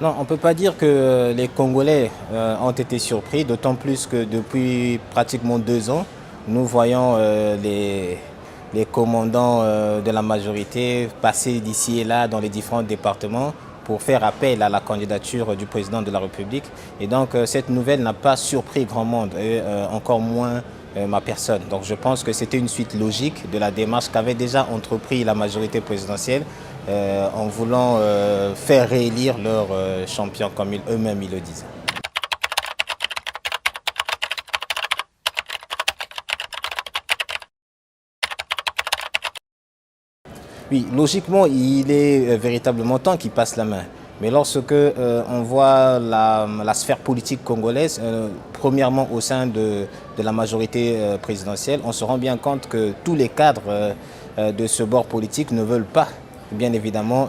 Non, on ne peut pas dire que les Congolais ont été surpris, d'autant plus que depuis pratiquement 2 ans, nous voyons les commandants de la majorité passer d'ici et là dans les différents départements pour faire appel à la candidature du président de la République. Et donc cette nouvelle n'a pas surpris grand monde, et encore moins ma personne. Donc je pense que c'était une suite logique de la démarche qu'avait déjà entrepris la majorité présidentielle en voulant faire réélire leur champion, comme eux-mêmes ils le disent. Oui, logiquement, il est véritablement temps qu'il passe la main. Mais lorsque on voit la sphère politique congolaise, premièrement au sein de la majorité présidentielle, on se rend bien compte que tous les cadres de ce bord politique ne veulent pas, bien évidemment,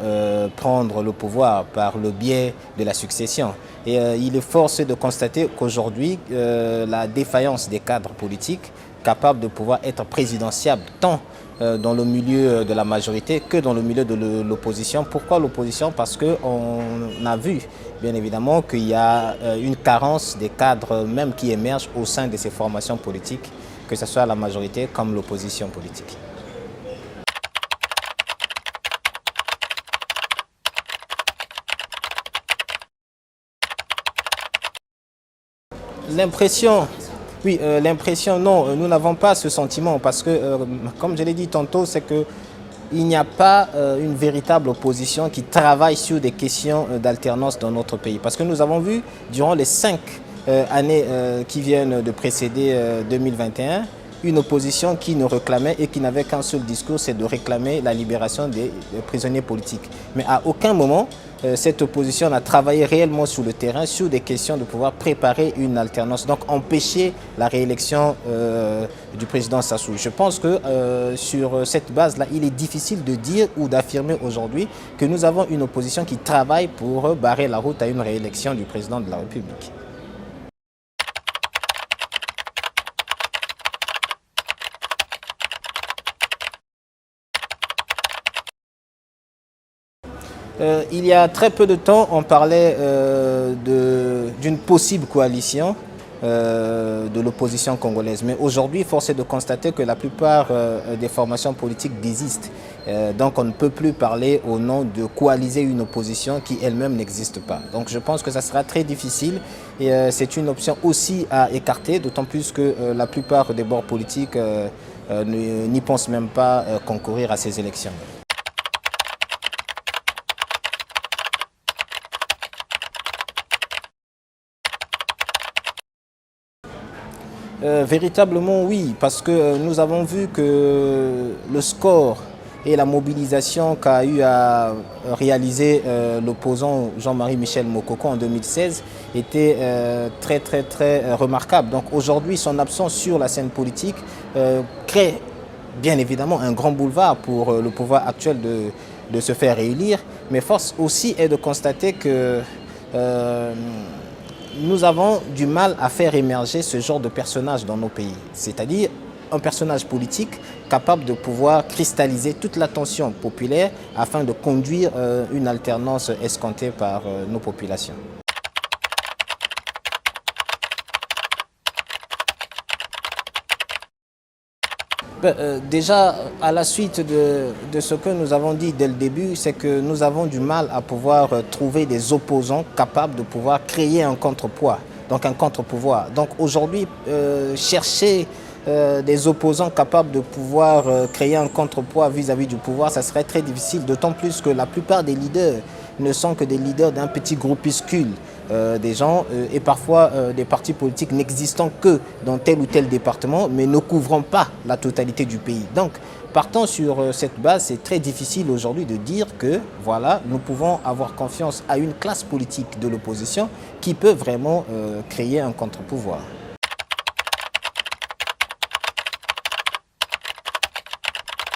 prendre le pouvoir par le biais de la succession. Et il est forcé de constater qu'aujourd'hui, la défaillance des cadres politiques capables de pouvoir être présidentiables, tant dans le milieu de la majorité que dans le milieu de l'opposition. Pourquoi l'opposition? Parce qu'on a vu, bien évidemment, qu'il y a une carence des cadres même qui émergent au sein de ces formations politiques, que ce soit la majorité comme l'opposition politique. L'impression, oui, l'impression, non, nous n'avons pas ce sentiment parce que, comme je l'ai dit tantôt, c'est que il n'y a pas une véritable opposition qui travaille sur des questions d'alternance dans notre pays. Parce que nous avons vu, durant les 5 années qui viennent de précéder 2021, une opposition qui ne réclamait et qui n'avait qu'un seul discours, c'est de réclamer la libération des prisonniers politiques. Mais à aucun moment, cette opposition n'a travaillé réellement sur le terrain, sur des questions de pouvoir préparer une alternance, donc empêcher la réélection du président Sassou. Je pense que sur cette base-là, il est difficile de dire ou d'affirmer aujourd'hui que nous avons une opposition qui travaille pour barrer la route à une réélection du président de la République. Il y a très peu de temps, on parlait d'une possible coalition de l'opposition congolaise. Mais aujourd'hui, force est de constater que la plupart des formations politiques désistent. Donc on ne peut plus parler au nom de coaliser une opposition qui elle-même n'existe pas. Donc je pense que ça sera très difficile et c'est une option aussi à écarter, d'autant plus que la plupart des bords politiques n'y pensent même pas concourir à ces élections. Véritablement oui, parce que nous avons vu que le score et la mobilisation qu'a eu à réaliser l'opposant Jean-Marie Michel Mokoko en 2016 était très remarquable. Donc aujourd'hui, son absence sur la scène politique crée bien évidemment un grand boulevard pour le pouvoir actuel de se faire réélire, mais force aussi est de constater que nous avons du mal à faire émerger ce genre de personnage dans nos pays. C'est-à-dire un personnage politique capable de pouvoir cristalliser toute l'attention populaire afin de conduire une alternance escomptée par nos populations. Déjà, à la suite de ce que nous avons dit dès le début, c'est que nous avons du mal à pouvoir trouver des opposants capables de pouvoir créer un contrepoids, donc un contre-pouvoir. Donc aujourd'hui, chercher des opposants capables de pouvoir créer un contrepoids vis-à-vis du pouvoir, ça serait très difficile, d'autant plus que la plupart des leaders ne sont que des leaders d'un petit groupuscule des gens et parfois des partis politiques n'existant que dans tel ou tel département mais ne couvrant pas la totalité du pays. Donc partant sur cette base, c'est très difficile aujourd'hui de dire que voilà, nous pouvons avoir confiance à une classe politique de l'opposition qui peut vraiment créer un contre-pouvoir.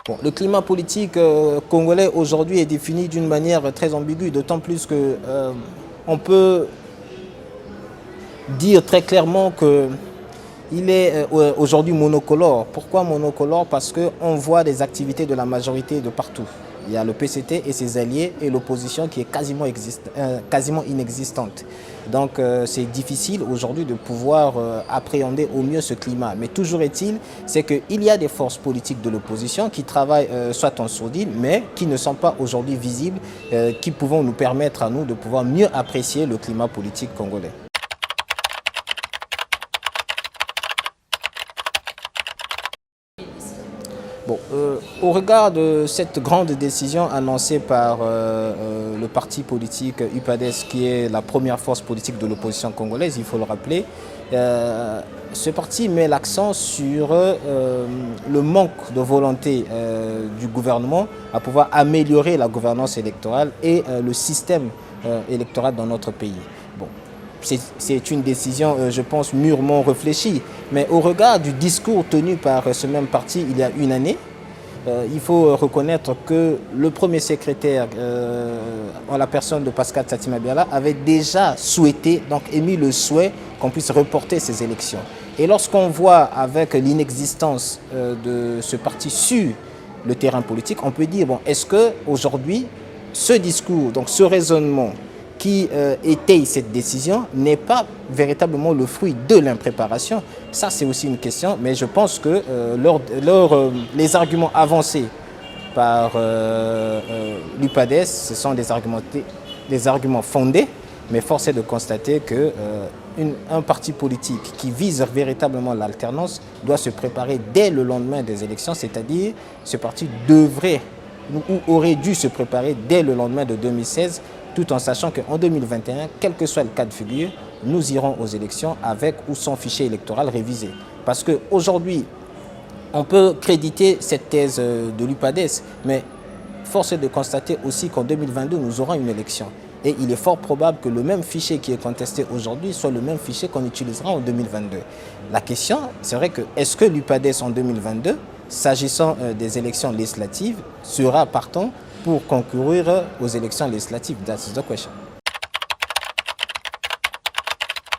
Bon, le climat politique congolais aujourd'hui est défini d'une manière très ambiguë, d'autant plus que on peut dire très clairement qu'il est aujourd'hui monocolore. Pourquoi monocolore? Parce qu'on voit des activités de la majorité de partout. Il y a le PCT et ses alliés et l'opposition qui est quasiment inexistante. Donc c'est difficile aujourd'hui de pouvoir appréhender au mieux ce climat. Mais toujours est-il, c'est qu'il y a des forces politiques de l'opposition qui travaillent soit en sourdine, mais qui ne sont pas aujourd'hui visibles, qui pouvons nous permettre à nous de pouvoir mieux apprécier le climat politique congolais. Bon, au regard de cette grande décision annoncée par le parti politique UPADES, qui est la première force politique de l'opposition congolaise, il faut le rappeler, ce parti met l'accent sur le manque de volonté du gouvernement à pouvoir améliorer la gouvernance électorale et le système électoral dans notre pays. Bon, c'est une décision, je pense, mûrement réfléchie. Mais au regard du discours tenu par ce même parti il y a une année, il faut reconnaître que le premier secrétaire, en la personne de Pascal Tsatima Biala, avait déjà souhaité, donc émis le souhait qu'on puisse reporter ces élections. Et lorsqu'on voit avec l'inexistence de ce parti sur le terrain politique, on peut dire, bon, est-ce qu'aujourd'hui, ce discours, donc ce raisonnement, qui étaye cette décision n'est pas véritablement le fruit de l'impréparation. Ça, c'est aussi une question, mais je pense que les arguments avancés par l'UPADES, ce sont des arguments fondés, mais force est de constater qu'un parti politique qui vise véritablement l'alternance doit se préparer dès le lendemain des élections, c'est-à-dire ce parti devrait ou aurait dû se préparer dès le lendemain de 2016, tout en sachant qu'en 2021, quel que soit le cas de figure, nous irons aux élections avec ou sans fichier électoral révisé. Parce qu'aujourd'hui, on peut créditer cette thèse de l'UPADES, mais force est de constater aussi qu'en 2022, nous aurons une élection. Et il est fort probable que le même fichier qui est contesté aujourd'hui soit le même fichier qu'on utilisera en 2022. La question, c'est vrai que est-ce que l'UPADES en 2022, s'agissant des élections législatives, sera partant pour concourir aux élections législatives? That's the question.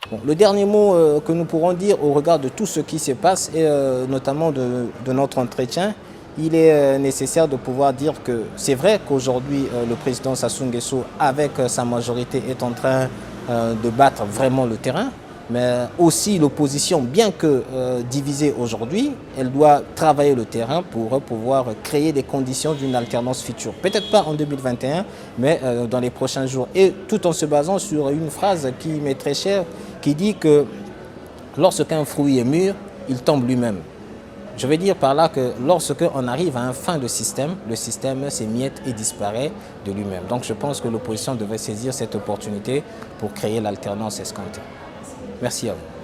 Bon, le dernier mot que nous pourrons dire au regard de tout ce qui se passe, et notamment de notre entretien, il est nécessaire de pouvoir dire que c'est vrai qu'aujourd'hui, le président Sassou Nguesso, avec sa majorité, est en train de battre vraiment le terrain. Mais aussi l'opposition, bien que divisée aujourd'hui, elle doit travailler le terrain pour pouvoir créer des conditions d'une alternance future. Peut-être pas en 2021, mais dans les prochains jours. Et tout en se basant sur une phrase qui m'est très chère, qui dit que lorsqu'un fruit est mûr, il tombe lui-même. Je veux dire par là que lorsqu'on arrive à un fin de système, le système s'émiette et disparaît de lui-même. Donc je pense que l'opposition devrait saisir cette opportunité pour créer l'alternance escomptée. Merci à vous.